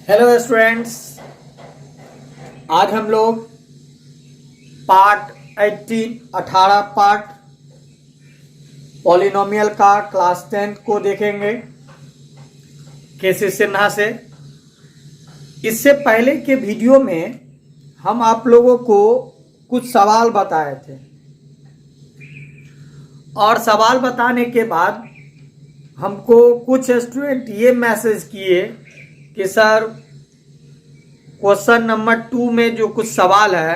Hello students, आज हम लोग पार्ट 18 पार्ट पॉलिनोमियल का क्लास 10 को देखेंगे केसी सिन्हा से। इससे पहले के वीडियो में हम आप लोगों को कुछ सवाल बताए थे और सवाल बताने के बाद हमको कुछ स्टूडेंट ये मैसेज किए कि सर क्वेश्चन नंबर 2 में जो कुछ सवाल है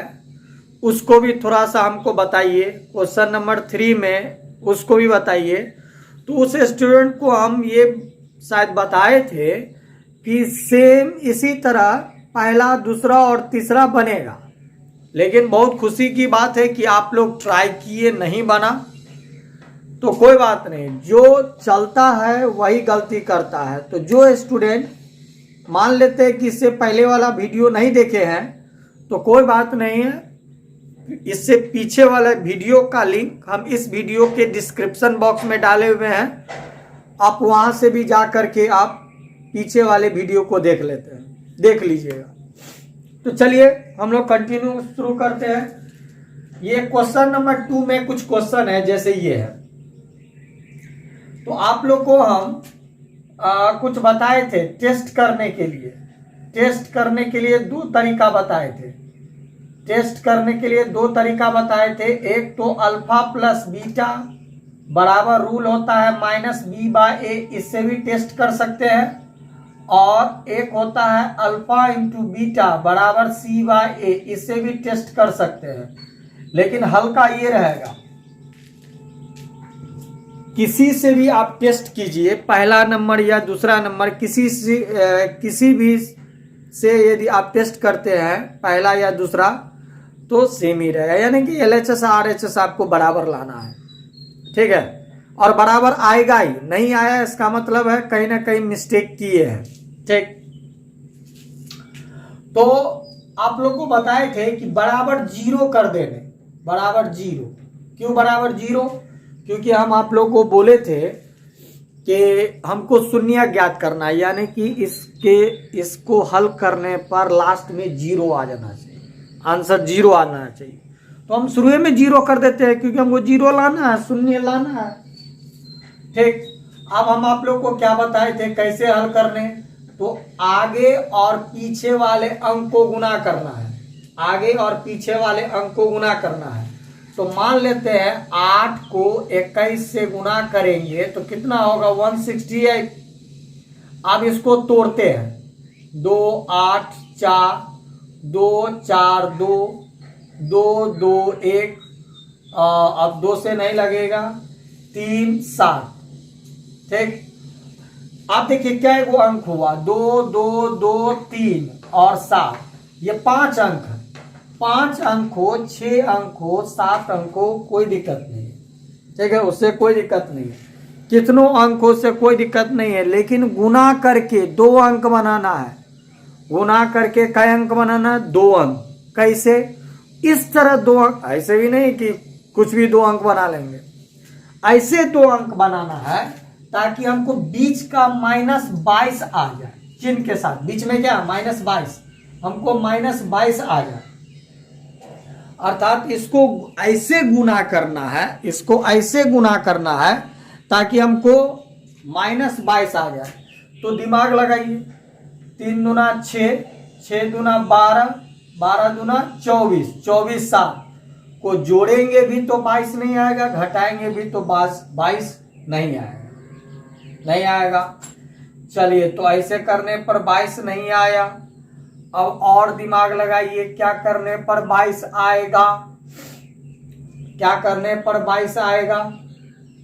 उसको भी थोड़ा सा हमको बताइए, क्वेश्चन नंबर 3 में उसको भी बताइए। तो उस स्टूडेंट को हम ये शायद बताए थे कि सेम इसी तरह पहला, दूसरा और तीसरा बनेगा, लेकिन बहुत खुशी की बात है कि आप लोग ट्राई किए, नहीं बना तो कोई बात नहीं। जो चलता है वही गलती करता है। तो जो स्टूडेंट मान लेते हैं कि इससे पहले वाला वीडियो नहीं देखे हैं तो कोई बात नहीं है, इससे पीछे वाला वीडियो का लिंक हम इस वीडियो के डिस्क्रिप्शन बॉक्स में डाले हुए हैं, आप वहां से भी जा करके आप पीछे वाले वीडियो को देख लीजिएगा। तो चलिए हम लोग कंटिन्यू शुरू करते हैं। ये क्वेश्चन नंबर 2 में कुछ क्वेश्चन है, जैसे ये है। तो आप लोग को हम कुछ बताए थे टेस्ट करने के लिए। टेस्ट करने के लिए दो तरीका बताए थे। टेस्ट करने के लिए दो तरीका बताए थे। एक तो अल्फा प्लस बीटा बराबर रूल होता है -b/a, इससे भी टेस्ट कर सकते हैं। और एक होता है अल्फा इंटू बीटा बराबर c/a, इससे भी टेस्ट कर सकते हैं। लेकिन हल्का ये रहेगा, किसी से भी आप टेस्ट कीजिए, पहला नंबर या दूसरा नंबर किसी भी से यदि आप टेस्ट करते हैं पहला या दूसरा तो सेम ही रहेगा, यानी कि LHS RHS आपको बराबर लाना है, ठीक है। और बराबर आएगा ही, नहीं आया इसका मतलब है कहीं ना कहीं मिस्टेक किए हैं, ठीक। तो आप लोग को बताए थे कि बराबर 0 कर देने, बराबर 0। क्यों बराबर 0? क्योंकि हम आप लोग को बोले थे कि हमको शून्य ज्ञात करना है, यानी कि इसको हल करने पर लास्ट में 0 आ जाना चाहिए, आंसर 0 आना चाहिए। तो हम शुरू में 0 कर देते हैं क्योंकि हमको 0 लाना है, शून्य लाना है, ठीक। अब हम आप लोग को क्या बताए थे कैसे हल करने? तो आगे और पीछे वाले अंक को गुना करना है, आगे और पीछे वाले अंक को गुना करना है। तो मान लेते हैं 8 को 21 से गुना करेंगे तो कितना होगा? 168। अब इसको तोड़ते हैं, 2 8 4 2 4 2 2 2 1, अब 2 से नहीं लगेगा, 3 7, ठीक। अब देखिए क्या है, वो अंक हुआ 2 2 2 3 और 7, ये 5 अंक है। 5 अंक हो, 6 अंक हो, 7 अंक हो, कोई दिक्कत नहीं है, ठीक है, उससे कोई दिक्कत नहीं है। कितनों अंक हो से कोई दिक्कत नहीं है, लेकिन गुना करके 2 अंक बनाना है। गुना करके कई अंक बनाना है? 2 अंक। कैसे? इस तरह 2 अंक, ऐसे भी नहीं कि कुछ भी 2 अंक बना लेंगे, ऐसे 2 अंक बनाना है ताकि हमको बीच का -22 आ जाए, चिन्ह के साथ। बीच में क्या? -22, हमको -22 आ जाए, अर्थात इसको ऐसे गुना करना है, इसको ऐसे गुना करना है ताकि हमको -22 आ जाए। तो दिमाग लगाइए, 3 दूना 6, 6 दूना 12, 12 दूना 24, 24 7 को जोड़ेंगे भी तो 22 नहीं आएगा, घटाएंगे भी तो 22 नहीं आएगा, नहीं आएगा। चलिए, तो ऐसे करने पर 22 नहीं आया। अब और दिमाग लगाइए, क्या करने पर 22 आएगा? क्या करने पर 22 आएगा?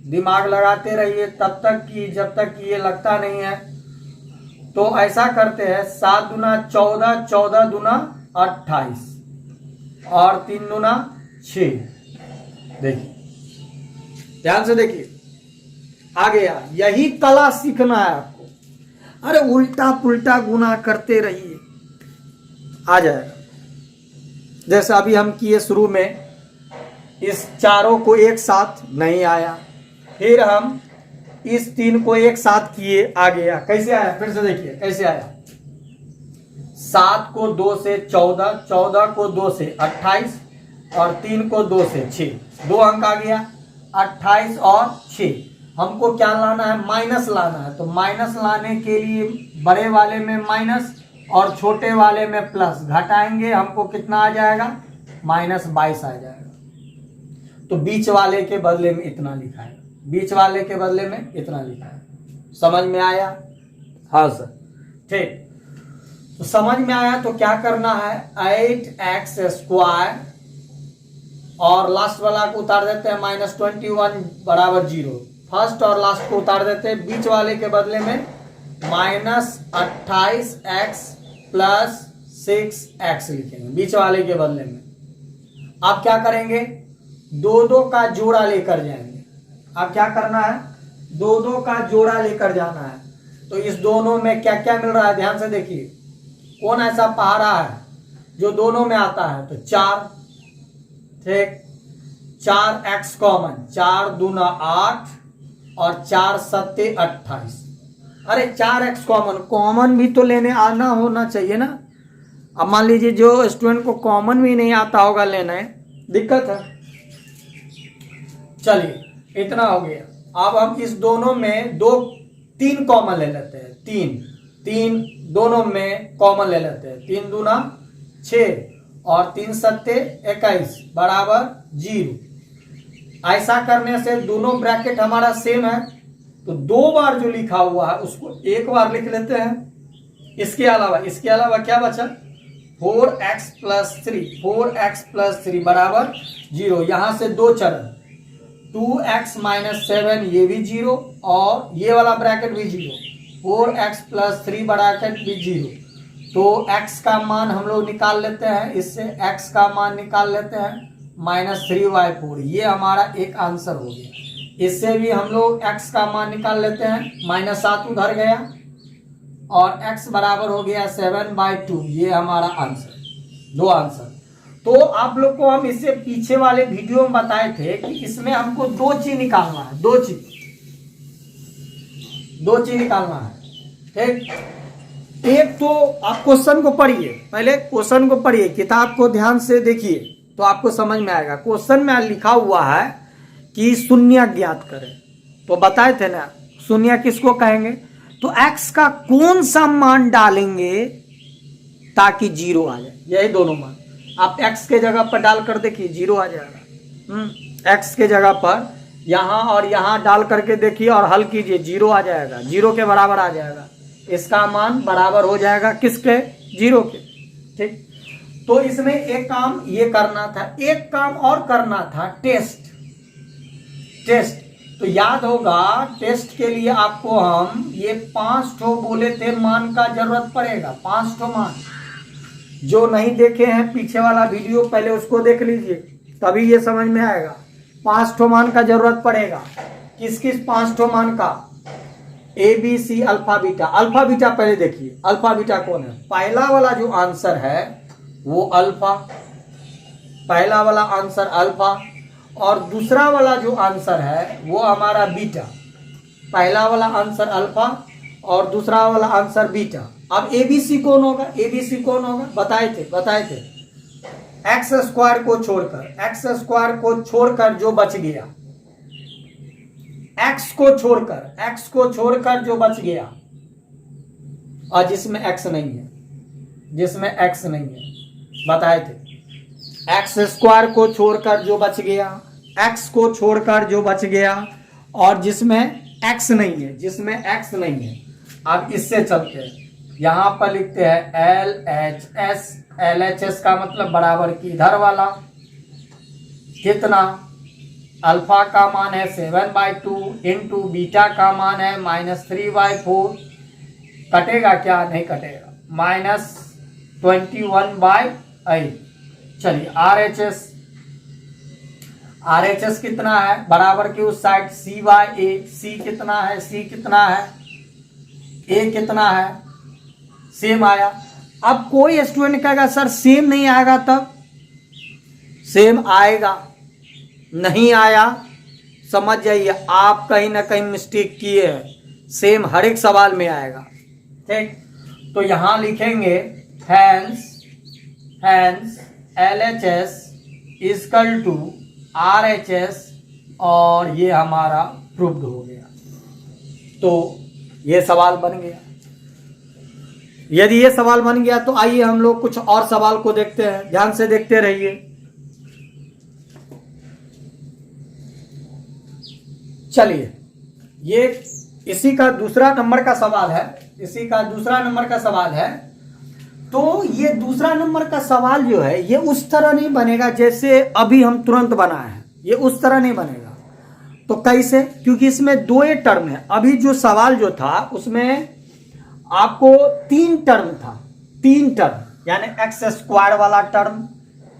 दिमाग लगाते रहिए तब तक कि जब तक कि ये लगता नहीं है। तो ऐसा करते हैं, 7 दूना 14, 14 दूना 28 और 3 दूना 6। देखिए, ध्यान से देखिए, आ गया। यही कला सीखना है आपको। अरे उल्टा पुल्टा गुना करते रहिए, आ जाएगा। जैसे अभी हम किए शुरू में, इस चारों को एक साथ नहीं आया, फिर हम इस 3 को एक साथ किए, आ गया। कैसे आया? फिर से देखिए कैसे आया। 7 को 2 से 14, 14 को 2 से 28 और 3 को 2 से 6, 2 अंक आ गया। 28 और 6 हमको क्या लाना है, माइनस लाना है। तो माइनस लाने के लिए बड़े वाले में माइनस और छोटे वाले में प्लस, घटाएंगे हमको कितना आ जाएगा, -22 आ जाएगा। तो बीच वाले के बदले में इतना लिखा है, बीच वाले के बदले में इतना लिखा है। समझ में आया? हाँ सर, ठीक। तो समझ में आया तो क्या करना है, 8x² और लास्ट वाला को उतार देते हैं -21 बराबर 0। फर्स्ट और लास्ट को उतार देते हैं, बीच वाले के बदले में -28x + 6x लिखेंगे बीच वाले के बदले में। आप क्या करेंगे, 2 का जोड़ा लेकर जाएंगे। आप क्या करना है, 2 का जोड़ा लेकर जाना है। तो इस दोनों में क्या क्या मिल रहा है, ध्यान से देखिए। कौन ऐसा पहाड़ा है जो दोनों में आता है, तो 4, ठीक। 4x कॉमन, 4 दूना 8 और 4 सत्ते 28। अरे 4x कॉमन भी तो लेने आना होना चाहिए ना। अब मान लीजिए जो स्टूडेंट को कॉमन भी नहीं आता होगा लेने, दिक्कत है। चलिए इतना हो गया। अब हम इस दोनों में 3 कॉमन ले लेते हैं। 3 दोनों में कॉमन ले लेते हैं। 3 दूना 6 और 3 सत्ते 21 बराबर 0। ऐसा करने से दोनों ब्रैकेट हमारा सेम है, तो 2 बार जो लिखा हुआ है उसको 1 बार लिख लेते हैं। इसके अलावा क्या बचा, 4x + 3 बराबर 0। यहां से 2 चरण, 2x - 7 ये भी 0 और ये वाला ब्रैकेट भी 0, 4x + 3 ब्रैकेट भी 0। तो x का मान हम लोग निकाल लेते हैं, इससे x का मान निकाल लेते हैं -3/4। ये हमारा एक आंसर हो गया। इससे भी हम लोग x का मान निकाल लेते हैं, -7 उधर गया और x बराबर हो गया 7/2। ये हमारा आंसर, 2 आंसर। तो आप लोग को हम इससे पीछे वाले वीडियो में बताए थे कि इसमें हमको 2 चीज निकालना है, 2 चीज निकालना है, ठीक। एक तो आप क्वेश्चन को पढ़िए, पहले क्वेश्चन को पढ़िए, किताब को ध्यान से देखिए तो आपको समझ में आएगा। क्वेश्चन में लिखा हुआ है कि शून्य ज्ञात करें, तो बताए थे ना शून्य किसको कहेंगे, तो x का कौन सा मान डालेंगे ताकि 0 आ जाए। यही दोनों मान आप x के जगह पर डालकर देखिए 0 आ जाएगा। x के जगह पर यहां और यहां डाल करके देखिए और हल कीजिए, 0 आ जाएगा, 0 के बराबर आ जाएगा। इसका मान बराबर हो जाएगा किसके, 0 के, ठीक। तो इसमें एक काम ये करना था, एक काम और करना था, टेस्ट। तो याद होगा टेस्ट के लिए आपको हम ये 5 ठो बोले थे मान का जरूरत पड़ेगा, 5 ठो मान। जो नहीं देखे हैं पीछे वाला वीडियो पहले उसको देख लीजिए, तभी ये समझ में आएगा। 5 ठो मान का जरूरत पड़ेगा। किस 5 ठो मान का, ABC alpha beta. Alpha beta पहले देखिए, अल्फा बीटा कौन है, पहला वाला जो आंसर है वो अल्फा, पहला वाला आंसर अल्फा और दूसरा वाला जो आंसर है वो हमारा बीटा। पहला वाला आंसर अल्फा और दूसरा वाला आंसर बीटा। अब ABC कौन होगा, ABC कौन होगा, बताए थे x² को छोड़कर जो बच गया, x को छोड़कर जो बच गया और जिसमें x नहीं है, बताए थे। x² को छोड़कर जो बच गया, x को छोड़कर जो बच गया और जिसमें x नहीं है, अब इससे चलते हैं, यहां पर लिखते हैं LHS का मतलब बराबर की इधर वाला कितना, अल्फा का मान है 7/2 इंटू बीटा का मान है -3/4। कटेगा क्या, नहीं कटेगा, -21/8। चलिए RHS कितना है, बराबर की उस साइड C/A। C कितना है, A कितना है, सेम आया। अब कोई स्टूडेंट कहेगा सर सेम नहीं आएगा, तब सेम आएगा, नहीं आया समझ जाइए आप कहीं ना कहीं मिस्टेक किए हैं। सेम हर एक सवाल में आएगा, ठीक। तो यहां लिखेंगे hence LHS equal to RHS और ये हमारा प्रूव्ड हो गया। तो ये सवाल बन गया। यदि ये सवाल बन गया तो आइए हम लोग कुछ और सवाल को देखते हैं, ध्यान से देखते रहिए। चलिए, ये इसी का दूसरा नंबर का सवाल है, इसी का दूसरा नंबर का सवाल है। तो ये दूसरा नंबर का सवाल जो है ये उस तरह नहीं बनेगा जैसे अभी हम तुरंत बनाए हैं, ये उस तरह नहीं बनेगा। तो कैसे? क्योंकि इसमें दो ही टर्म है। अभी जो सवाल जो था उसमें आपको 3 टर्म था, 3 टर्म, यानी एक्स स्क्वायर वाला टर्म,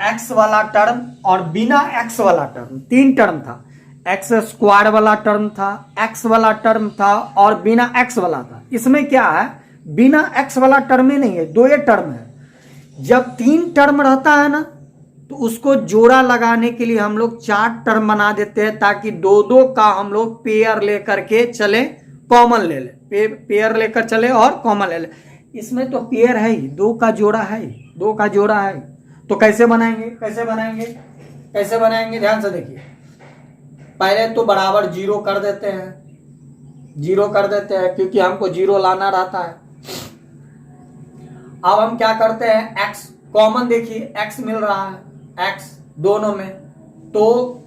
एक्स वाला टर्म और बिना एक्स वाला टर्म, 3 टर्म था। एक्स स्क्वायर वाला टर्म था, एक्स वाला टर्म था और बिना एक्स वाला था। इसमें क्या है, बिना एक्स वाला टर्म ही नहीं है, 2 ही टर्म है। जब 3 टर्म रहता है ना तो उसको जोड़ा लगाने के लिए हम लोग 4 टर्म बना देते हैं, ताकि 2-2 का हम लोग पेयर लेकर के चले, कॉमन ले ले, पेयर लेकर चले और कॉमन ले ले। इसमें तो पेयर है ही, 2 का जोड़ा है, 2 का जोड़ा है। तो कैसे बनाएंगे, कैसे बनाएंगे, कैसे बनाएंगे, ध्यान से देखिए। पहले तो बराबर 0 कर देते हैं, 0 कर देते हैं क्योंकि हमको 0 लाना रहता है। अब हम क्या करते हैं, x कॉमन देखिए, x मिल रहा है, x दोनों में, तो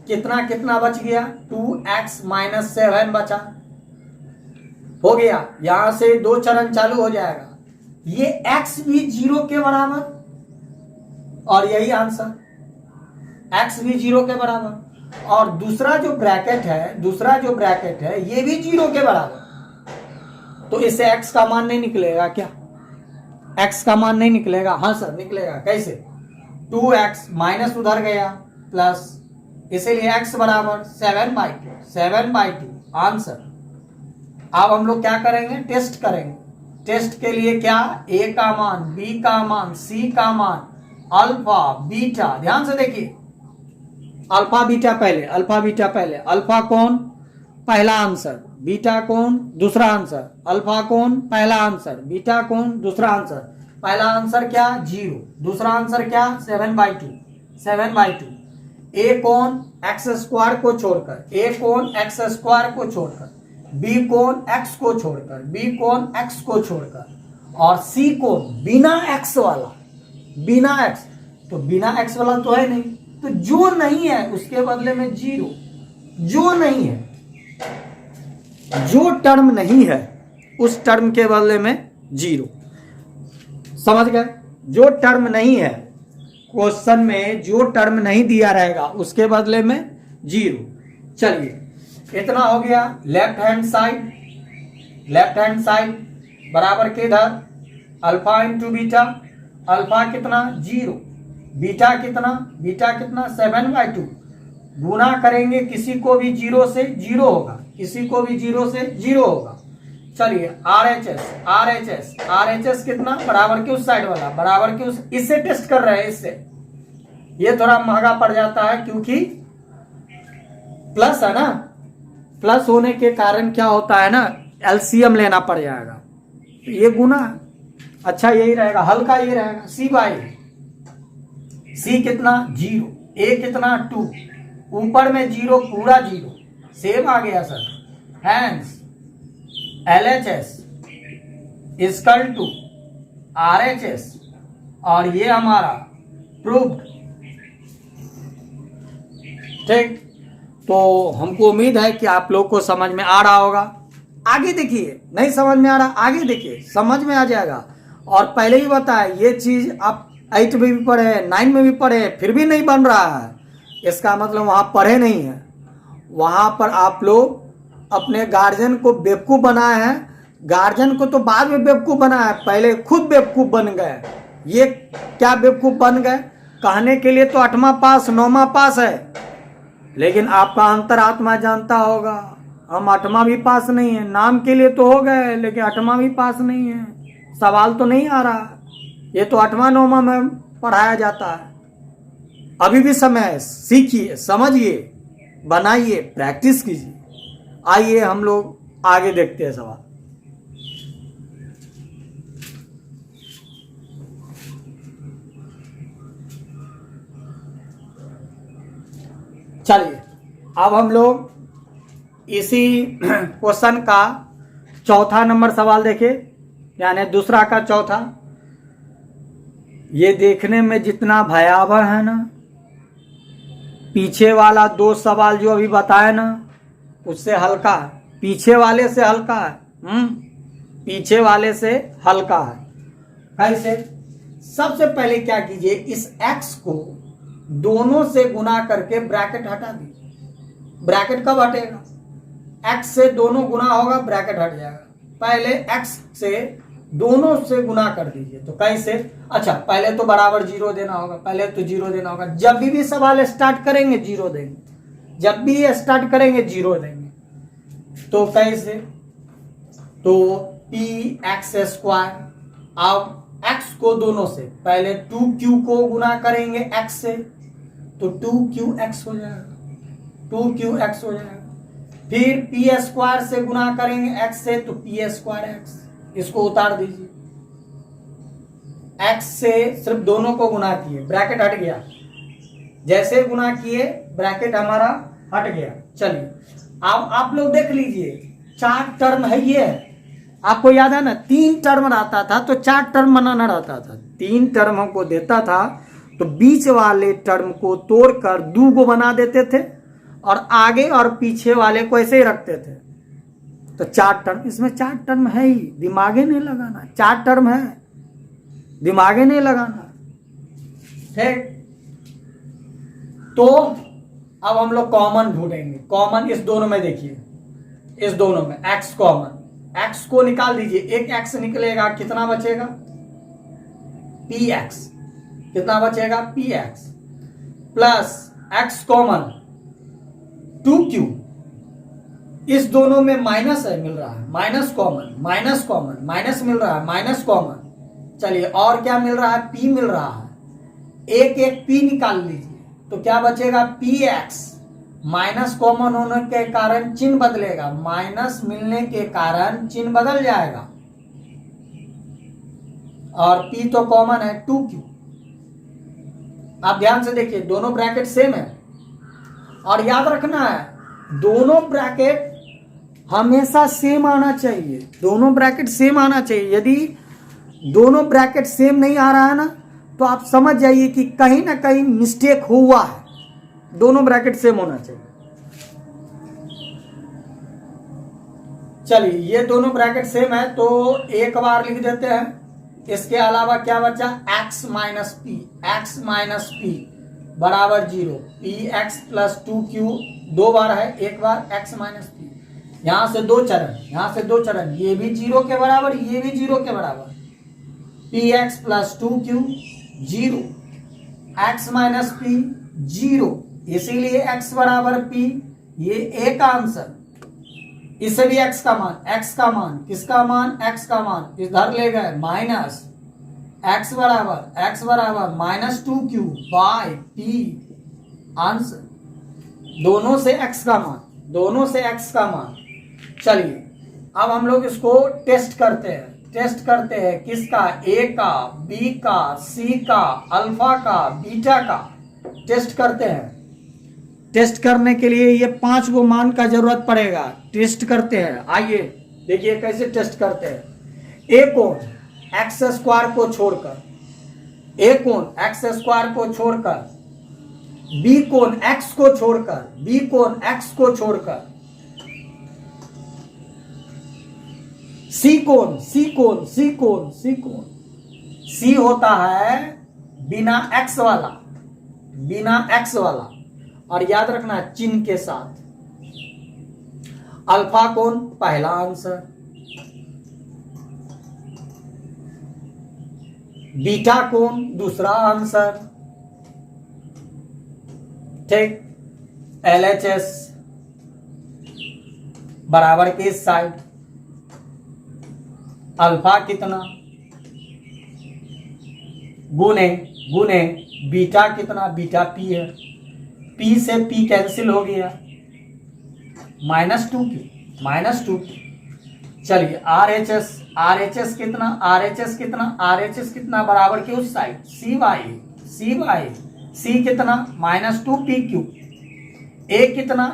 कितना कितना बच गया, 2x - 7 बचा, हो गया। यहां से 2 चरण चालू हो जाएगा। ये x भी 0 के बराबर और यही आंसर, x भी 0 के बराबर। और दूसरा जो ब्रैकेट है, दूसरा जो ब्रैकेट है ये भी 0 के बराबर। तो इससे x का मान नहीं निकलेगा क्या, x का मान नहीं निकलेगा? हाँ सर निकलेगा। कैसे? 2x माइनस उधर गया प्लस, इसीलिए x बराबर 7/2, 7/2 आंसर। अब हम लोग क्या करेंगे, टेस्ट करेंगे। टेस्ट के लिए क्या, a का मान, b का मान, c का मान, अल्फा बीटा, ध्यान से देखिए, अल्फा बीटा पहले, अल्फा बीटा पहले, अल्फा कौन, पहला आंसर, बीटा कौन, दूसरा आंसर, अल्फा कौन, पहला आंसर, बीटा कौन, दूसरा आंसर। पहला आंसर क्या, 0, दूसरा आंसर क्या, 7/2, 7/2। ए कौन, एक्स स्क्वायर को छोड़कर, ए कौन, एक्स स्क्वायर को छोड़कर, बी कौन, एक्स को छोड़कर, बी कौन, एक्स को छोड़कर, और सी कौन, बिना एक्स वाला, बिना एक्स। तो बिना एक्स वाला तो है नहीं, तो जो नहीं है उसके बदले में 0, जो नहीं है, जो टर्म नहीं है उस टर्म के बदले में 0। समझ गए? जो टर्म नहीं है क्वेश्चन में, जो टर्म नहीं दिया रहेगा उसके बदले में 0। चलिए, इतना हो गया। Left hand side, left hand side बराबर किधर, अल्फा इंटू बीटा, अल्फा कितना 0, बीटा कितना, बीटा कितना 7/2। गुना करेंगे, किसी को भी 0 से 0 होगा, किसी को भी 0 से 0 होगा। चलिए, RHS, RHS, RHS कितना, बराबर के उस साइड वाला, बराबर के उस, इससे टेस्ट कर रहे हैं, इससे। ये थोड़ा महंगा पड़ जाता है क्योंकि प्लस है ना, प्लस होने के कारण क्या होता है ना, LCM लेना पड़ जाएगा। तो ये गुना, अच्छा यही रहेगा, हल्का ये रहेगा, C कितना 0, A कितना 2, ऊपर में 0, पूरा 0, सेम आ गया sir. Hence LHS equal to RHS और ये हमारा प्रूव्ड। ठीक, तो हमको उम्मीद है कि आप लोग को समझ में आ रहा होगा। आगे देखिए, नहीं समझ में आ रहा, आगे देखिए, समझ में आ जाएगा। और पहले ही बताया, ये चीज आप 8 में भी पढ़े, 9 में भी पढ़े, फिर भी नहीं बन रहा है, इसका मतलब वहां पढ़े नहीं है। वहां पर आप लोग अपने गार्जियन को बेवकूफ बनाए हैं। गार्जियन को तो बाद में बेवकूफ बनाया, पहले खुद बेवकूफ बन गए। ये क्या बेवकूफ बन गए, कहने के लिए तो 8वां पास 9वां पास है, लेकिन आपका अंतरात्मा जानता होगा हम 8वां भी पास नहीं है। नाम के लिए तो हो गए, लेकिन 8वां भी पास नहीं है, सवाल तो नहीं आ रहा। ये तो 8वां 9वां में पढ़ाया जाता है। अभी भी समय है, सीखिए, समझिए, बनाइए, प्रैक्टिस कीजिए। आइए हम लोग आगे देखते हैं सवाल। चलिए अब हम लोग इसी क्वेश्चन का चौथा नंबर सवाल देखिए, यानी दूसरा का चौथा। ये देखने में जितना भयावह है ना, पीछे वाला दो सवाल जो अभी बताए ना उससे हल्का है, पीछे वाले से हल्का है। पीछे वाले से हल्का है। कैसे? सबसे पहले क्या कीजिए, इस x को दोनों से गुना करके ब्रैकेट हटा दीजिए। ब्रैकेट कब हटेगा? x से दोनों गुना होगा, ब्रैकेट हट जाएगा। पहले x से दोनों से गुना कर दीजिए। तो कैसे? अच्छा, पहले तो बराबर जीरो देना होगा, पहले तो जीरो देना होगा। जब भी सवाल स्टार्ट करेंगे जीरो देंगे, जब भी स्टार्ट करेंगे जीरो देंगे। तो कैसे? तो px²। अब x को दोनों से, पहले 2q को गुना करेंगे x से तो 2qx हो जाएगा, 2qx हो जाएगा। फिर p² से गुना करेंगे x से तो p²x, इसको उतार दीजिए। x से सिर्फ दोनों को गुना किए, ब्रैकेट हट गया। जैसे गुना किए ब्रैकेट हमारा हट गया। चलिए अब आप लोग देख लीजिए, 4 टर्म है ये। आपको याद है ना, 3 टर्म रहता था तो 4 टर्म बनाना रहता था। 3 टर्म हमको देता था तो बीच वाले टर्म को तोड़कर 2 को बना देते थे और आगे और पीछे वाले को ऐसे ही रखते थे। तो 4 टर्म, इसमें 4 टर्म है ही, दिमागे नहीं लगाना। 4 टर्म है, दिमागे नहीं लगाना। ठीक, तो अब हम लोग कॉमन ढूंढेंगे। कॉमन इस दोनों में देखिए, इस दोनों में x कॉमन, x को निकाल दीजिए। एक x निकलेगा, कितना बचेगा? px। कितना बचेगा? px plus x common 2q। इस दोनों में माइनस है, मिल रहा है minus common, minus common, minus मिल रहा है, माइनस कॉमन। चलिए और क्या मिल रहा है? p मिल रहा है। एक p निकाल लीजिए तो क्या बचेगा? px। माइनस कॉमन होने के कारण चिन्ह बदलेगा, माइनस मिलने के कारण चिन्ह बदल जाएगा। और p तो कॉमन है 2q। आप ध्यान से देखिए, दोनों ब्रैकेट सेम है। और याद रखना है, दोनों ब्रैकेट हमेशा सेम आना चाहिए, दोनों ब्रैकेट सेम आना चाहिए। यदि दोनों ब्रैकेट सेम नहीं आ रहा है ना तो आप समझ जाइए कि कहीं ना कहीं मिस्टेक हुआ है। दोनों ब्रैकेट सेम होना चाहिए। चलिए ये दोनों ब्रैकेट सेम है तो एक बार लिख देते हैं। इसके अलावा क्या बचा? x minus p, x minus p बराबर 0। px प्लस 2q 2 बार है, एक बार x माइनस p। यहां से 2 चरण, यहां से 2 चरण, ये भी 0 के बराबर, ये भी 0 के बराबर। px plus 2q 0, x minus p 0, इसीलिए x बराबर p। ये a का आंसर। इससे भी x का मान, x का मान, किसका मान? x का मान इधर ले गए, माइनस x बराबर minus 2q by p। Answer दोनों से x का मान, दोनों से x का मान। चलिए अब हम लोग इसको टेस्ट करते हैं। टेस्ट करते हैं किसका? a का, b का, c का, अल्फा का, बीटा का टेस्ट करते हैं। टेस्ट करने के लिए ये 5 गो मान का जरूरत पड़ेगा। टेस्ट करते हैं, आइए देखिए कैसे टेस्ट करते हैं। a कोण x² को छोड़कर, a कोण x² को छोड़कर, b कोण x को छोड़कर, b कोण x को छोड़कर, c कोण, c कोण, c कोण, c कोण, c होता है बिना x वाला, बिना x वाला। और याद रखना चिन्ह के साथ। अल्फा कोण पहला आंसर, बीटा कोण दूसरा आंसर। ठीक, LHS बराबर के साइड। अल्फा कितना? गुने गुने बीटा कितना? बीटा p है। p से p कैंसिल हो गया, -2q, -2q। चलिए RHS, RHS कितना? RHS कितना? RHS कितना? बराबर के उस साइड, cy, cy, c कितना? -2pq। ए कितना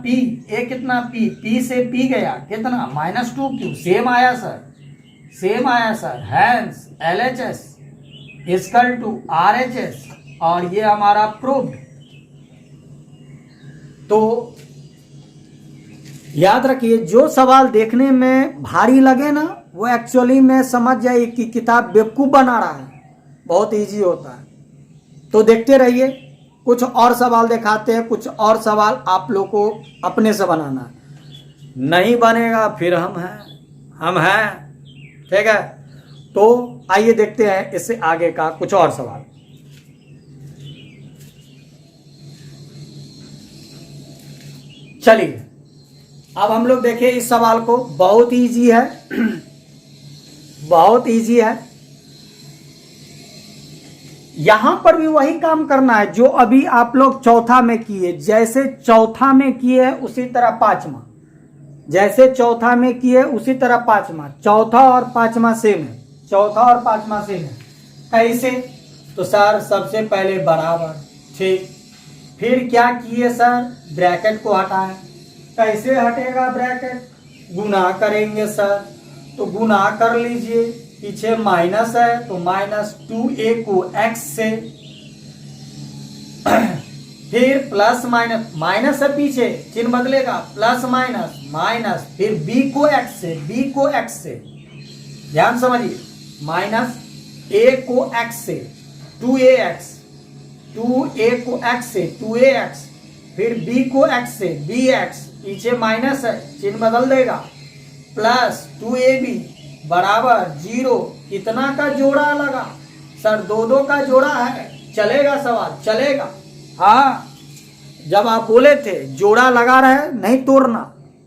पी, ए कितना पी से पी गया कितना -2 सेम आया sir, hence LHS equal to RHS और ये हमारा प्रूव्ड। तो याद रखिए, जो सवाल देखने में भारी लगे ना, वो एक्चुअली में समझ जाइए कि किताब बेवकूफ बना रहा है, बहुत इजी होता है। तो देखते रहिए, कुछ और सवाल दिखाते हैं, कुछ और सवाल आप लोग को अपने से बनाना। नहीं बनेगा फिर हम हैं, ठीक है। तो आइए देखते हैं इससे आगे का कुछ और सवाल। चलिए अब हम लोग देखें इस सवाल को, बहुत इजी है बहुत इजी है। यहां पर भी वही काम करना है जो अभी आप लोग चौथा में किए, जैसे चौथा में किए उसी तरह पांचवा, जैसे चौथा में किए उसी तरह पांचवा। चौथा और पांचवा सेम है, चौथा और पांचवा सेम है। कैसे? तो सर सबसे पहले बराबर, ठीक, फिर क्या किए सर, ब्रैकेट को हटाएं। कैसे हटेगा ब्रैकेट? गुना करेंगे सर, तो गुना कर लीजिए, पीछे माइनस है तो -2a को x से, फिर प्लस माइनस है, पीछे चिन्ह बदलेगा, प्लस माइनस, फिर b को x से, ध्यान समझिए, -a को x से 2ax, 2a को x से 2ax, फिर b को x से bx, पीछे माइनस है चिन्ह बदल देगा, प्लस 2ab बराबर 0। कितना का जोड़ा लगा सर? दो का जोड़ा है, चलेगा सवाल, चलेगा। हाँ, जब आप बोले थे जोड़ा लगा रहे नहीं तोड़ना।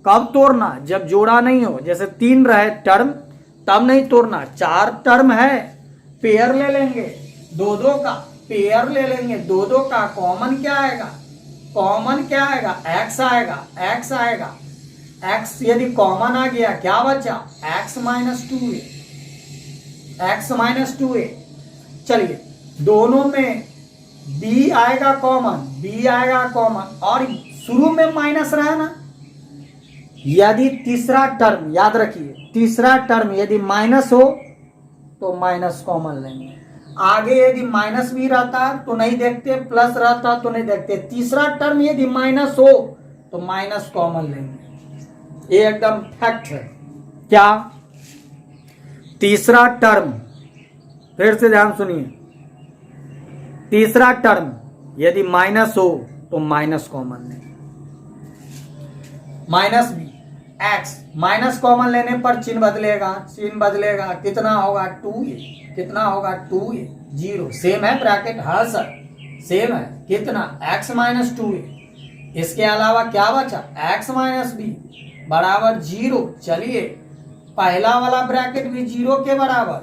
कब तोड़ना? जब जोड़ा नहीं हो, जैसे 3 रहे टर्म तब नहीं तोड़ना। 4 टर्म है, पेयर ले लेंगे, दो का पेयर ले लेंगे, दो का कॉमन क्या आएगा? कॉमन क्या आएगा? x आएगा। x यदि कॉमन आ गया क्या बचा? x -2a। चलिए दोनों में b आएगा कॉमन, और शुरू में माइनस रहा ना। यदि तीसरा टर्म, याद रखिए, तीसरा टर्म यदि माइनस हो तो माइनस कॉमन लेंगे। आगे यदि माइनस भी रहता तो नहीं देखते, प्लस रहता तो नहीं देखते। तीसरा टर्म यदि माइनस हो तो माइनस कॉमन लेंगे, ये एकदम फैक्ट है। क्या? तीसरा टर्म, फिर से ध्यान सुनिए, तीसरा टर्म यदि माइनस हो तो माइनस कॉमन लेंगे। माइनस भी x, माइनस कॉमन लेने पर चिन्ह बदलेगा, कितना होगा? 2a, कितना होगा? 2a, 0, सेम है ब्रैकेट, हाँ सर सेम है, कितना? x -2a। इसके अलावा क्या बचा? x -b बराबर 0। चलिए पहला वाला ब्रैकेट भी 0 के बराबर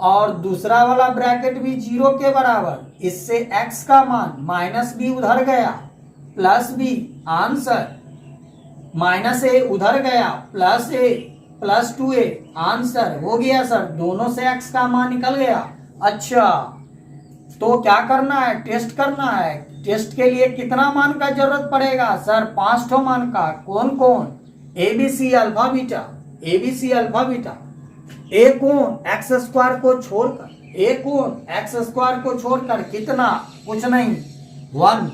और दूसरा वाला ब्रैकेट भी 0 के बराबर। इससे x का मान -b उधर गया, प्लस b, आंसर -a उधर गया, plus a, plus 2a, answer हो गया सर। दोनों से x का मान निकल गया। अच्छा, तो क्या करना है? टेस्ट करना है। टेस्ट के लिए कितना मान का जरूरत पड़ेगा सर? 5 ठो मान का। कौन कौन? ABC alpha beta, ABC alpha beta. A कौन? x² को छोड़कर, ए कौन? x² को छोड़कर कितना? कुछ नहीं, 1।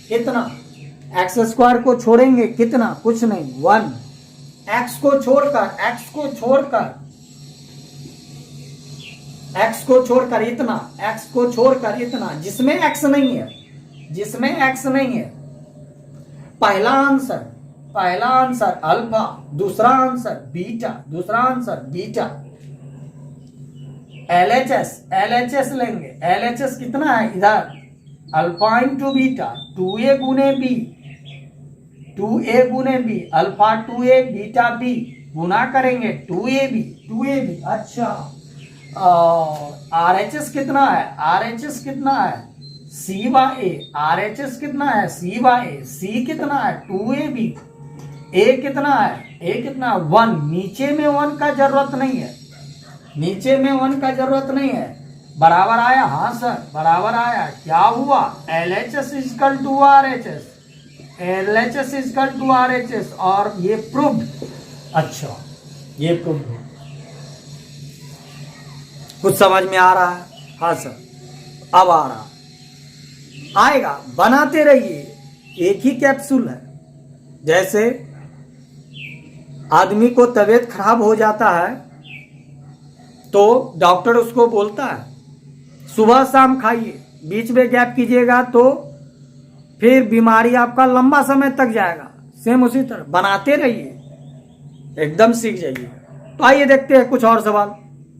कितना? x² को छोड़ेंगे कितना? कुछ नहीं, 1। x को छोड़कर इतना, जिसमें x नहीं है। पहला आंसर अल्फा, दूसरा आंसर बीटा। LHS लेंगे। LHS कितना है? इधर अल्फा इंटू बीटा, 2a गुने b, alpha 2a beta b, गुना करेंगे 2ab। अच्छा, RHS कितना है? C/A। RHS कितना है? C/A। C कितना है? 2ab। A कितना है? 1। नीचे में 1 का जरूरत नहीं है। बराबर आया? हाँ सर बराबर आया। क्या हुआ? LHS equal to RHS। LHS equal to RHS, और ये प्रूव्ड। अच्छा, ये प्रूव्ड हो, कुछ समझ में आ रहा है? हाँ सर, अब आ रहा, आएगा, बनाते रहिए। एक ही कैप्सूल है। जैसे आदमी को तबीयत खराब हो जाता है तो डॉक्टर उसको बोलता है सुबह शाम खाइए, बीच में गैप कीजिएगा तो फिर बीमारी आपका लंबा समय तक जाएगा। सेम उसी तरह बनाते रहिए, एकदम सीख जाइए। तो आइए देखते हैं कुछ और सवाल,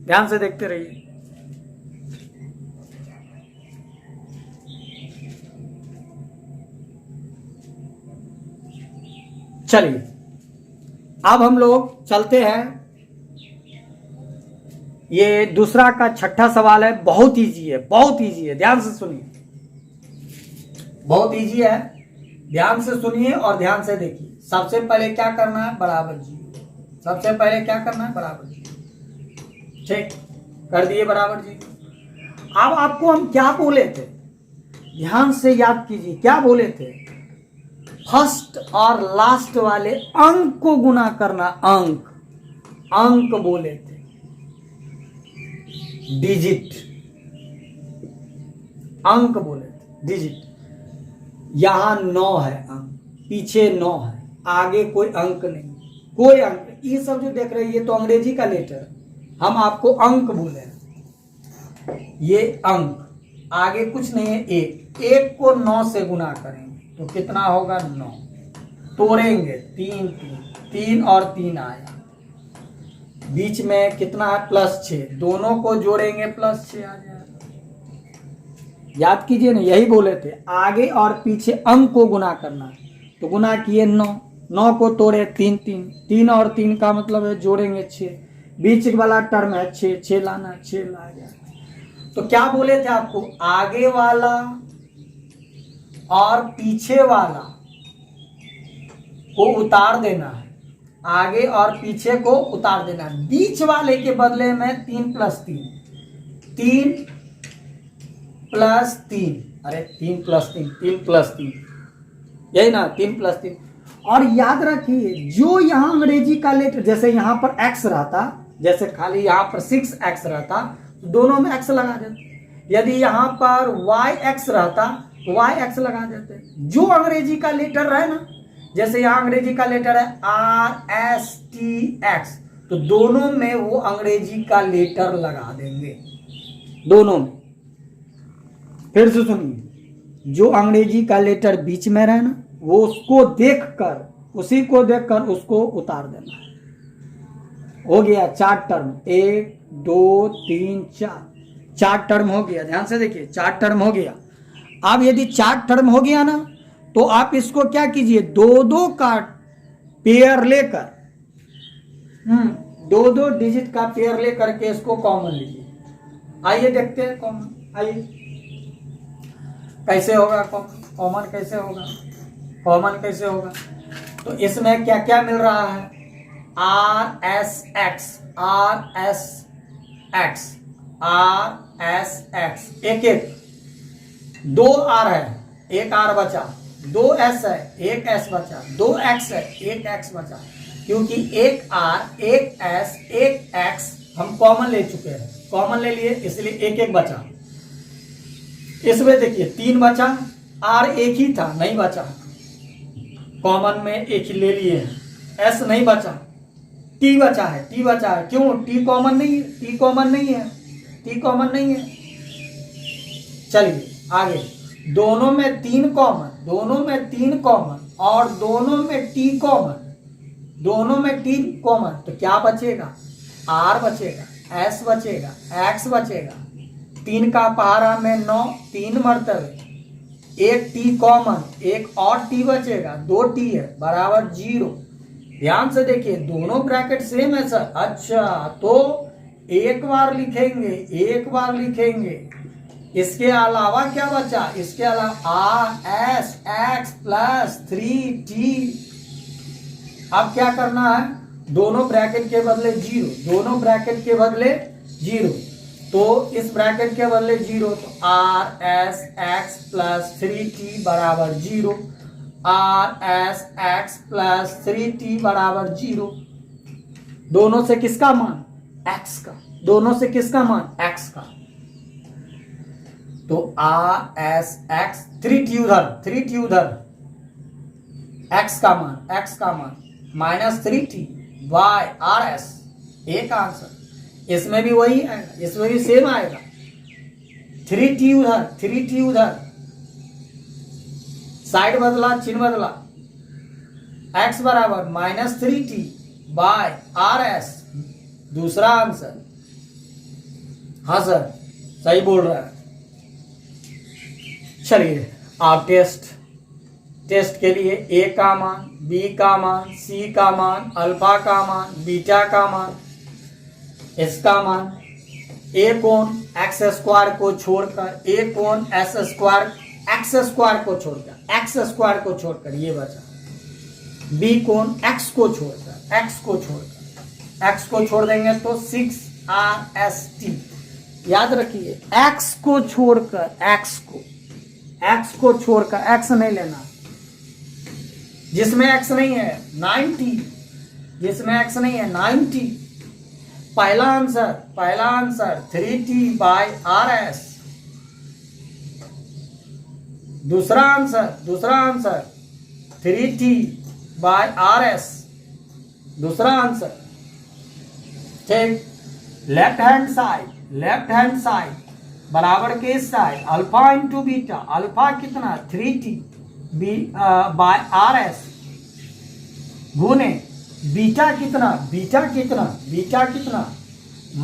ध्यान से देखते रहिए। चलिए अब हम लोग चलते हैं, ये दूसरा का छठा सवाल है। बहुत इजी है, बहुत इजी है, ध्यान से सुनिए, बहुत इजी है, ध्यान से सुनिए और ध्यान से देखिए। सबसे पहले क्या करना है, बराबर जी। सबसे पहले क्या करना है, बराबर जी। ठीक, कर दिए बराबर जी। अब आपको हम क्या बोले थे, ध्यान से याद कीजिए, क्या बोले थे? फर्स्ट और लास्ट वाले अंक को गुना करना, अंक, अंक बोले थे, डिजिट, अंक बोले थे, डिजिट। यहां 9 है अंक, पीछे 9 है, आगे कोई अंक नहीं, कोई अंक। ये सब जो देख रहे हैं ये तो अंग्रेजी का लेटर, हम आपको अंक बोले हैं, ये अंक, आगे कुछ नहीं है। एक, एक को 9 से गुना करेंगे तो कितना होगा, 9, तोड़ेंगे 3 3, 3 और 3 आया, बीच में कितना है, +6, दोनों को जोड़ेंगे +6 आ जाएगा। याद कीजिए ना, यही बोले थे, आगे और पीछे अंक को गुना करना, तो गुना किए 9, 9 को तोड़े 3 3, 3 और 3 का मतलब है जोड़ेंगे 6, बीच वाला टर्म है 6, 6 लाना, 6 ला गया। तो क्या बोले थे आपको, आगे वाला और पीछे वाला को उतार देना है, आगे और पीछे को उतार देना है, बीच वाले के बदले में 3 + 3, 3 + 3, अरे 3 + 3, 3 + 3, यही ना, 3 + 3। और याद रखिए जो यहां अंग्रेजी का लेटर, जैसे यहां पर x रहता, जैसे खाली यहां पर 6x रहता, दोनों में x लगा देते। यदि यहां पर yx रहता तो yx लगा देते। जो अंग्रेजी का लेटर है ना, जैसे यहां अंग्रेजी का लेटर है RSTX, तो दोनों में वो अंग्रेजी का लेटर लगा देंगे, दोनों में। फिर से सुनिए, जो अंग्रेजी का लेटर बीच में रहे ना, वो उसको देखकर, उसी को देखकर उसको उतार देना है। हो गया 4 टर्म, 1 2 3 4, 4 टर्म हो गया। ध्यान से देखिए, 4 टर्म हो गया। अब यदि 4 टर्म हो गया ना, तो आप इसको क्या कीजिए, 2 का पेयर लेकर, 2 डिजिट का पेयर लेकर के इसको कॉमन लीजिए। आइए देखते हैं कॉमन, आइए कैसे होगा कॉमन, कैसे होगा कॉमन, कैसे होगा। तो इसमें क्या क्या मिल रहा है, RSX, RSX, RSX, एक एक, 2 R है, 1 R बचा, 2 S है, 1 S बचा, 2 X है, 1 X बचा, क्योंकि 1 R, 1 S, 1 X हम कॉमन ले चुके हैं, कॉमन ले लिए, इसलिए 1 1 बचा। इसमें देखिए 3 बचा, R एक ही था, नहीं बचा, कॉमन में एक ही ले लिए हैं। S नहीं बचा, T बचा है, T बचा है, क्यों, T कॉमन नहीं है, T कॉमन नहीं है, T कॉमन नहीं है। चलिए आगे, दोनों में 3 कॉमन, दोनों में 3 कॉमन, और दोनों में T कॉमन, दोनों में T कॉमन, तो क्या बचेगा, R बचेगा, S बचेगा, X बचेगा, 3 का पहाड़ा में 9, 3 मर्तबे, 1 T कॉमन, एक और T बचेगा, 2 T है, बराबर 0। ध्यान से देखिए, दोनों ब्रैकेट सेम है सर। अच्छा, तो एक बार लिखेंगे, एक बार लिखेंगे, इसके अलावा क्या बचा, इसके अलावा RSX + 3T। अब क्या करना है, दोनों ब्रैकेट के बदले 0, दोनों ब्रैकेट के बदले 0, तो इस ब्रैकेट के बदले 0, तो RSX + 3T बराबर 0। R S x plus 3t बराबर 0। दोनों से किसका मान? x का। दोनों से किसका मान? x का। तो आर एस एक्स 3t उधर, 3t उधर, x का मान minus 3t by R S. एक आंसर। इसमें भी वही आएगा, इसमें भी सेम आएगा। 3t उधर, 3t उधर, साइड बदला, चिन्ह बदला। x बराबर minus 3t by R S. दूसरा आंसर। हाँ सर, सही बोल रहा है। चलिए आप टेस्ट के लिए a का मान, b का मान, c का मान, अल्फा का मान, बीटा का मान, इसका मान, a कोण एक्स स्क्वायर को छोड़कर, a कोण एस स्क्वायर एक्स स्क्वायर को छोड़कर, एक्स स्क्वायर को छोड़कर ये बचा। b कोण x को छोड़कर, x को छोड़कर, x को छोड़ देंगे तो 6rst। याद रखिए x को छोड़कर, x को छोड़कर, x नहीं लेना। जिसमें x नहीं है 90, जिसमें x नहीं है 90। पहला answer 3t by R S. दूसरा answer 3t by R S. दूसरा आंसर। ठीक। लेफ्ट हैंड साइड बराबर के side alpha into beta. Alpha कितना? 3t बाय आर एस गुने बीटा कितना?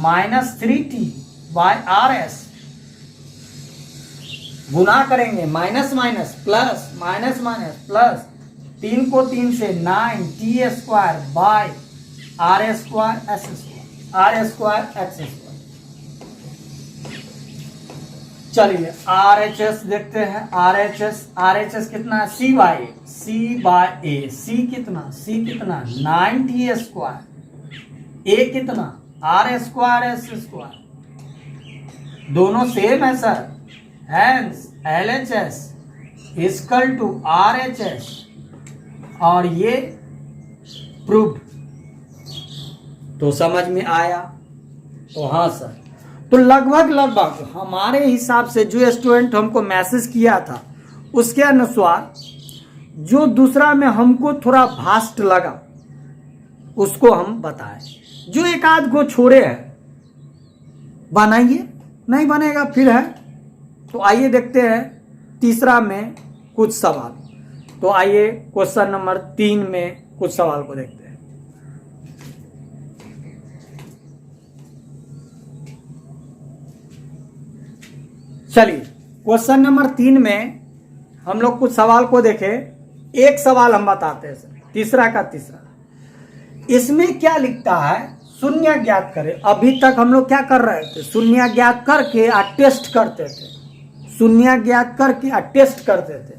Minus 3t by R S. गुना करेंगे माइनस प्लस 3 को 3 से 9t square by R square X square. चलिए RHS देखते हैं। RHS कितना है? C bye A। C कितना? 9t square. A कितना? R square S square. दोनों सेम है sir. Hence LHS equal to RHS और ये प्रूव्ड। तो समझ में आया? तो हाँ सर। तो लगभग हमारे हिसाब से जो स्टूडेंट हमको मैसेज किया था उसके अनुसार जो दूसरा में हमको थोड़ा भास्ट लगा उसको हम बताएं। जो एक आध को छोड़े हैं बनाइए, नहीं बनेगा फिर है। तो आइए देखते हैं तीसरा में कुछ सवाल। तो आइए क्वेश्चन नंबर 3 में कुछ सवाल को देखते हैं। चलिए क्वेश्चन नंबर 3 में हम लोग कुछ सवाल को देखें। एक सवाल हम बताते हैं सर, तीसरा का तीसरा। इसमें क्या लिखता है? शून्य ज्ञात करें। अभी तक हम लोग क्या कर रहे थे? शून्य ज्ञात करके टेस्ट करते थे। शून्य ज्ञात करके टेस्ट करते थे।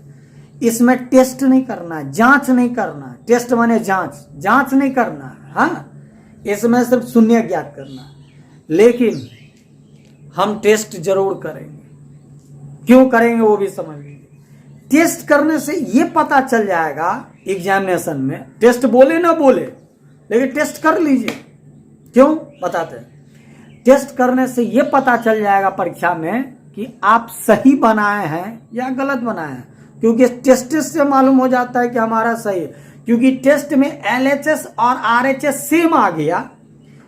इसमें टेस्ट नहीं करना, जांच नहीं करना। टेस्ट माने जांच नहीं करना। हाँ, इसमें सिर्फ शून्य ज्ञात करना। लेकिन हम टेस्ट जरूर करेंगे। क्यों करेंगे वो भी समझ लीजिए। टेस्ट करने से ये पता चल जाएगा एग्जामिनेशन में, टेस्ट बोले ना बोले लेकिन टेस्ट कर लीजिए। क्यों बताते हैं? टेस्ट करने से ये पता चल जाएगा परीक्षा में कि आप सही बनाए हैं या गलत बनाए हैं। क्योंकि टेस्ट से मालूम हो जाता है कि हमारा सही है। क्योंकि टेस्ट में LHS और RHS सेम आ गया।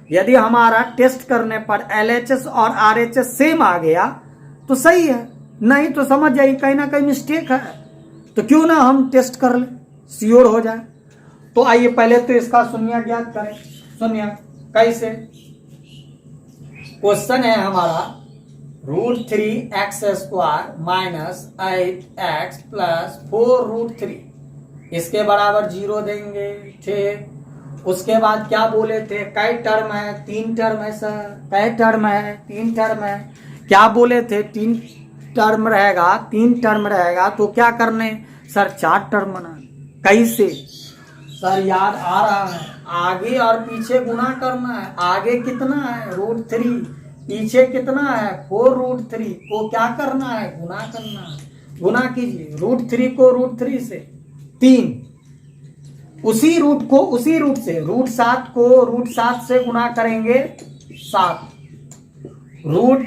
यदि हमारा टेस्ट करने पर LHS और RHS सेम आ गया तो सही है, नहीं तो समझ जाइए कहीं ना कहीं मिस्टेक है। तो क्यों ना हम टेस्ट कर ले, श्योर हो जाए। तो आइए पहले तो इसका शून्य ज्ञात करें। शून्य कैसे? क्वेश्चन है हमारा √3x² माइनस 8x प्लस 4√3 इसके बराबर 0 देंगे। ठीक। उसके बाद क्या बोले थे? कई टर्म है? 3 टर्म है सर। कई टर्म है? 3 टर्म है। क्या बोले थे? 3 टर्म रहेगा। 3 टर्म रहेगा तो क्या करने सर? 4 टर्म बनाने। कैसे सर? याद आ रहा है? आगे और पीछे गुना करना है। आगे कितना है? √3। पीछे कितना है? 4√3 को क्या करना है? गुना करना है। गुना कीजिए √3 को √3 से। 3, उसी रूट को उसी रूट से रूट 7 को रूट 7 से गुना करेंगे 7, रूट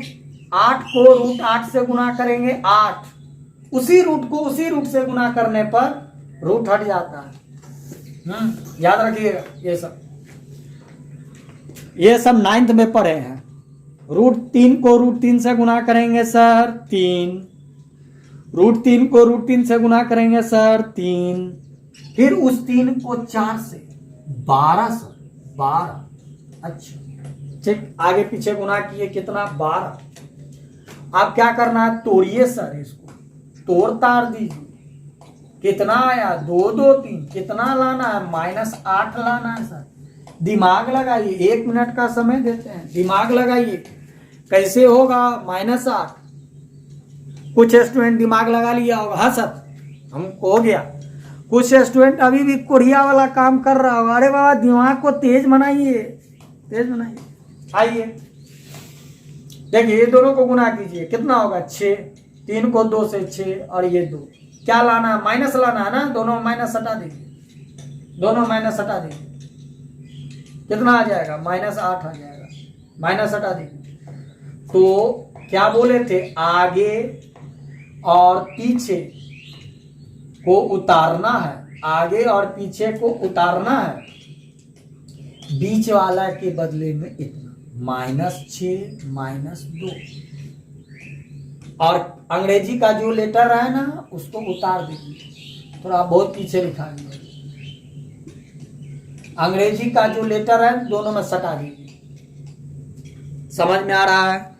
8 को रूट 8 से गुना करेंगे 8, उसी रूट को उसी रूट से गुना करने पर रूट हट जाता है। याद रखिएगा, ये सब 9th में पढ़े हैं। रूट 3 को रूट 3 से गुना करेंगे सर 3, रूट 3 को रूट 3 से गुना करेंगे सर 3, फिर उस 3 को 4 से 12 सर 12। अच्छा ठीक, आगे पीछे गुना किए कितना 12। अब क्या करना है, तोड़िए सर, इसको तोड़ तार दीजिए। कितना आया 2 2 3, कितना लाना है -8 लाना है सर। दिमाग लगाइए, 1 मिनट का समय देते हैं, दिमाग लगाइए कैसे होगा -8। कुछ स्टूडेंट दिमाग लगा लिया होगा, हाँ सर हमको हो गया। कुछ स्टूडेंट अभी भी कोरिया वाला काम कर रहा होगा। अरे बाबा दिमाग को तेज बनाइए, तेज बनाइए। आइए देखिए, ये दोनों को गुना कीजिए, कितना होगा 6, 3 को 2 से 6 और ये 2, क्या लाना है माइनस लाना है ना, दोनों माइनस हटा दीजिए, दोनों माइनस हटा दीजिए, कितना आ जाएगा -8 आ जाएगा, माइनस हटा दीजिए। तो क्या बोले थे, आगे और पीछे को उतारना है, आगे और पीछे को उतारना है, बीच वाला के बदले में इतना -6 -2, और अंग्रेजी का जो लेटर है ना उसको उतार दीजिए, थोड़ा बहुत पीछे लिखा है, अंग्रेजी का जो लेटर है दोनों में सटा दीजिए। समझ में आ रहा है?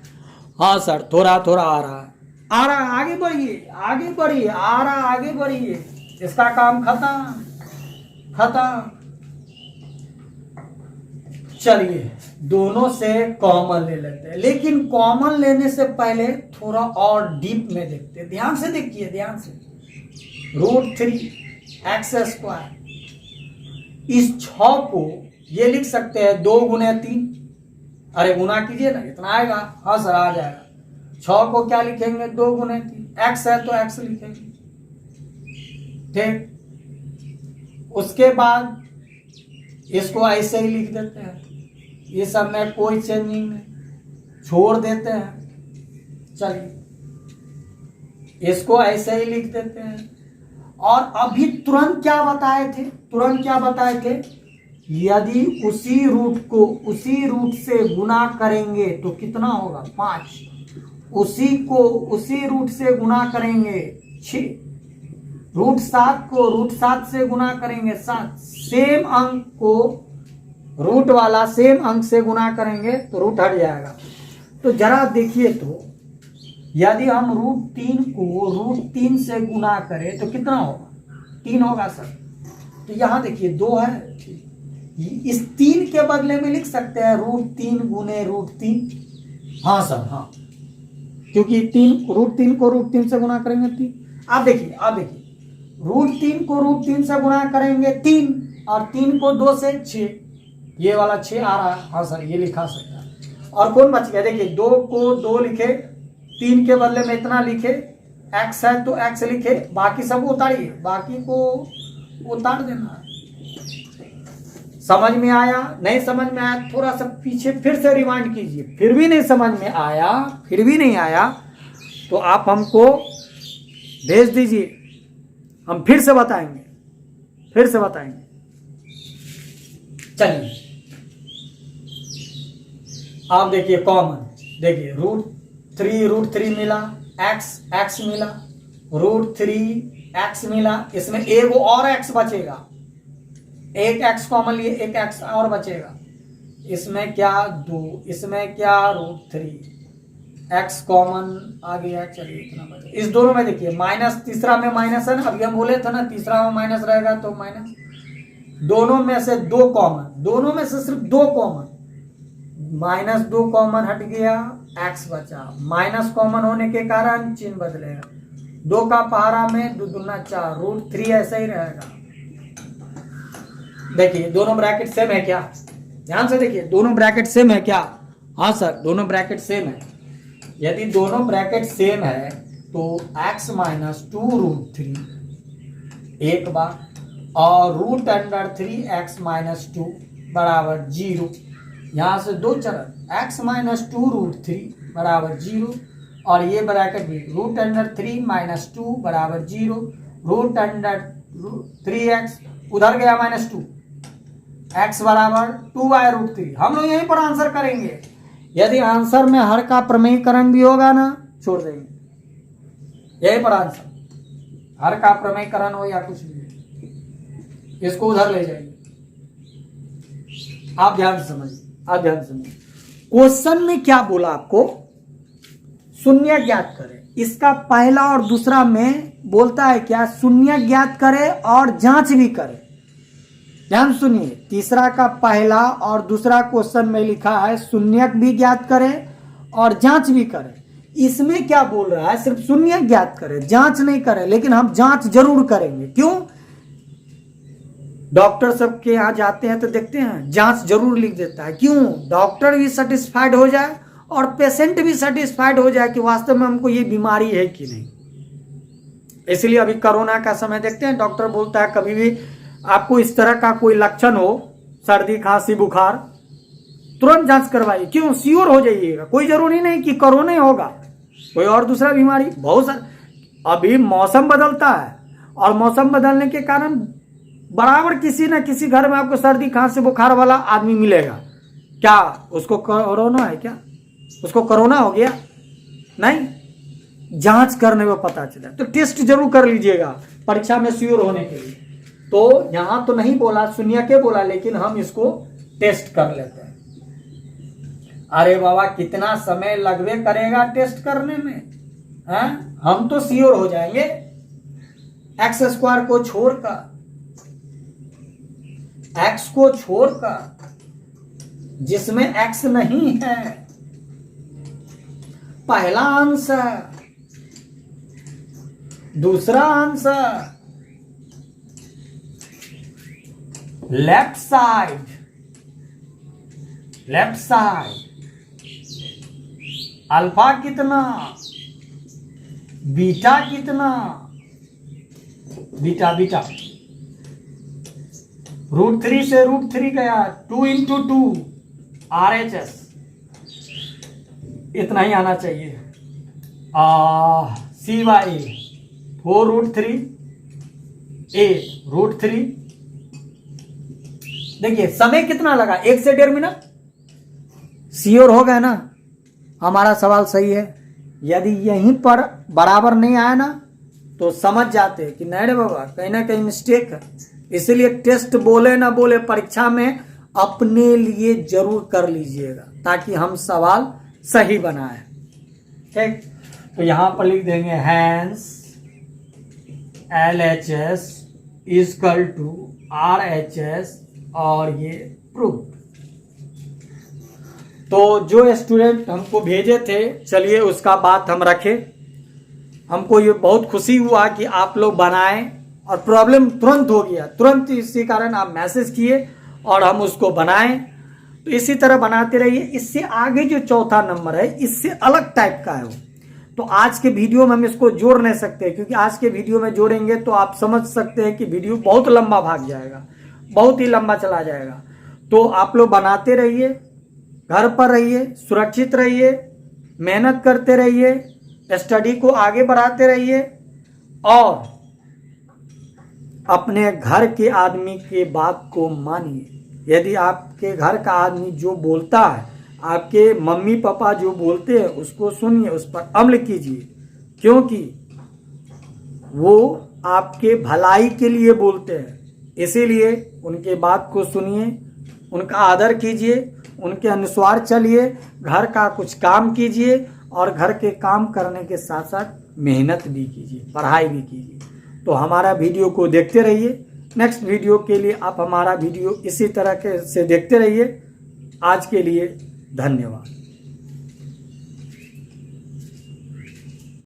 हाँ सर थोड़ा थोड़ा आ रहा है, आ रहा है, आगे बढ़िए आगे बढ़िए, आ रहा आगे बढ़िए, इसका काम खत्म खत्म। चलिए दोनों से कॉमन ले लेते हैं, लेकिन कॉमन लेने से पहले थोड़ा और डीप में देखते हैं। ध्यान से देखिए, ध्यान से। √3x², इस 6 को ये लिख सकते हैं 2 गुने 3। अरे गुना कीजिए ना, इतना आएगा, हाँ सर आ जाएगा। 6 को क्या लिखेंगे 2 गुने 3, x है तो x लिखेंगे, ठीक। उसके बाद इसको ऐसे ही लिख देते हैं, ये सब में कोई चेंजिंग नहीं, छोड़ देते हैं। चलिए इसको ऐसे ही लिख देते हैं। और अभी तुरंत क्या बताए थे, तुरंत क्या बताए थे, यदि उसी रूट को उसी रूट से गुना करेंगे तो कितना होगा 5, उसी को उसी रूट से गुना करेंगे 6, √7 को √7 से गुना करेंगे 7, सेम अंक को रूट वाला सेम अंक से गुना करेंगे तो रूट हट जाएगा। तो जरा देखिए, तो यदि हम √3 को √3 से गुना करें तो कितना होगा 3 होगा सर। तो यहाँ देखिए 2 है, इस 3 के बदले में लिख सकते हैं √3 गुने √3। हाँ सर हाँ, क्योंकि √3 को √3 से गुना करेंगे 3। आप देखिए √3 को √3 से गुना करेंगे 3, और 3 को 2 से 6, ये वाला 6 आ रहा है, हाँ सर ये लिखा सकता है। और कौन बच गया, देखिए 2 को 2 लिखे, 3 के बदले में इतना लिखे, x है तो x लिखे, बाकी सब उतारिए, बाकी को उतार देना है। समझ में आया? नहीं समझ में आया थोड़ा सा पीछे फिर से रिवाइंड कीजिए, फिर भी नहीं समझ में आया, फिर भी नहीं आया तो आप हमको भेज दीजिए, हम फिर से बताएंगे, फिर से बताएंगे। चलिए आप देखिए कॉमन, देखिए √3 मिला, x मिला, √3x मिला, इसमें एक और x बचेगा, एक x कॉमन लिए, एक x और बचेगा, इसमें क्या 2, इसमें क्या √3, x कॉमन आ गया। चलिए इतना बचा, इस दोनों में देखिए माइनस, तीसरा में माइनस है ना, अभी हम बोले थे ना तीसरा में माइनस रहेगा तो माइनस, दोनों में से 2 कॉमन, दोनों में से सिर्फ 2 कॉमन, -2 कॉमन हट गया, x बचा, माइनस कॉमन होने के कारण चिन्ह बदलेगा, 2 का पहाड़ा में 2 दूना 4, √3 ऐसा ही रहेगा। देखिए दोनों ब्रैकेट सेम है क्या, ध्यान से देखिए दोनों ब्रैकेट सेम है क्या, हाँ सर दोनों ब्रैकेट सेम है। यदि दोनों ब्रैकेट सेम है तो x - 2 √3 एक बार, और रूट अंडर 3x माइनस 2 बराबर 0। यहाँ से दो चरण x माइनस 2 रूट 3 बराबर 0 और ये ब्रैकेट भी रूट अंडर 3 माइनस 2 बराबर 0, रूट अंडर 3x उधर गया माइनस 2, x बराबर 2/√3। हम लोग यहीं पर आंसर करेंगे। यदि आंसर में हर का प्रमेयीकरण भी होगा ना छोड़ देंगे, यहीं पर आंसर हर का प्रमेयीकरण हो या कुछ भी, इसको उधर ले जाएंगे। आप ध्यान से समझिए, क्वेश्चन में क्या बोला आपको, शून्य ज्ञात करें। इसका पहला और दूसरा में बोलता है क्या, शून्य ज्ञात करे और जांच भी करे। ध्यान सुनिए, तीसरा का पहला और दूसरा क्वेश्चन में लिखा है शून्य भी ज्ञात करे और जांच भी करे। इसमें क्या बोल रहा है, सिर्फ शून्य ज्ञात करे, जांच नहीं करे, लेकिन हम जांच जरूर करेंगे। क्यों, डॉक्टर सब के यहाँ जाते हैं तो देखते हैं जांच जरूर लिख देता है। क्यों, डॉक्टर भी सेटिस्फाइड हो जाए और पेशेंट भी सेटिस्फाइड हो जाए कि वास्तव में हमको ये बीमारी है कि नहीं। इसलिए अभी कोरोना का समय देखते हैं, डॉक्टर बोलता है कभी भी आपको इस तरह का कोई लक्षण हो, सर्दी खांसी बुखार, तुरंत जांच करवाइए। क्यों, श्योर हो जाइएगा। कोई जरूरी नहीं कि कोरोना होगा, कोई और दूसरा बीमारी बहुत सारा। अभी मौसम बदलता है और मौसम बदलने के कारण बराबर किसी न किसी घर में आपको सर्दी खांसी बुखार वाला आदमी मिलेगा। क्या उसको कोरोना है, क्या उसको कोरोना हो गया? नहीं, जांच करने में पता चला। तो टेस्ट जरूर कर लीजिएगा परीक्षा में श्योर होने के लिए। तो यहां तो नहीं बोला, शून्य के बोला, लेकिन हम इसको टेस्ट कर लेते हैं। अरे बाबा कितना समय लगवे करेगा टेस्ट करने में, हैं? हम तो श्योर हो जाएंगे। एक्स स्क्वायर को छोड़कर, एक्स को छोड़कर जिसमें एक्स नहीं है, पहला आंसर, दूसरा आंसर, लेफ्ट साइड, अल्फा कितना, बीटा कितना, बीटा √3 से √3 गया, 2 × 2 RHS, इतना ही आना चाहिए। CY 4√3 8√3। देखिए समय कितना लगा, 1 से 1.5 मिनट। श्योर हो गए ना, हमारा सवाल सही है। यदि यहीं पर बराबर नहीं आया ना तो समझ जाते कि नहीं रे बाबा कहीं ना कहीं मिस्टेक है। इसलिए टेस्ट बोले ना बोले परीक्षा में अपने लिए जरूर कर लीजिएगा ताकि हम सवाल सही बनाए। ठीक, तो यहां पर लिख देंगे हैंस LHS = RHS और ये प्रूफ। तो जो स्टूडेंट हमको भेजे थे, चलिए उसका बात हम रखें। हमको ये बहुत खुशी हुआ कि आप लोग बनाए और प्रॉब्लम तुरंत हो गया, तुरंत इसी कारण आप मैसेज किए और हम उसको बनाए। तो इसी तरह बनाते रहिए। इससे आगे जो चौथा नंबर है इससे अलग टाइप का है वो, तो आज के वीडियो में हम इसको जोड़ नहीं सकते, क्योंकि आज के वीडियो में जोड़ेंगे तो आप समझ सकते हैं कि वीडियो बहुत लंबा भाग जाएगा, बहुत ही लंबा चला जाएगा। तो आप लोग बनाते रहिए, घर पर रहिए, सुरक्षित रहिए, मेहनत करते रहिए, स्टडी को आगे बढ़ाते रहिए और अपने घर के आदमी के बात को मानिए। यदि आपके घर का आदमी जो बोलता है, आपके मम्मी पापा जो बोलते हैं उसको सुनिए, उस पर अमल कीजिए, क्योंकि वो आपके भलाई के लिए बोलते हैं। इसीलिए उनके बात को सुनिए, उनका आदर कीजिए, उनके अनुसार चलिए, घर का कुछ काम कीजिए और घर के काम करने के साथ साथ मेहनत भी कीजिए, पढ़ाई भी कीजिए। तो हमारा वीडियो को देखते रहिए। नेक्स्ट वीडियो के लिए आप हमारा वीडियो इसी तरह के से देखते रहिए। आज के लिए धन्यवाद।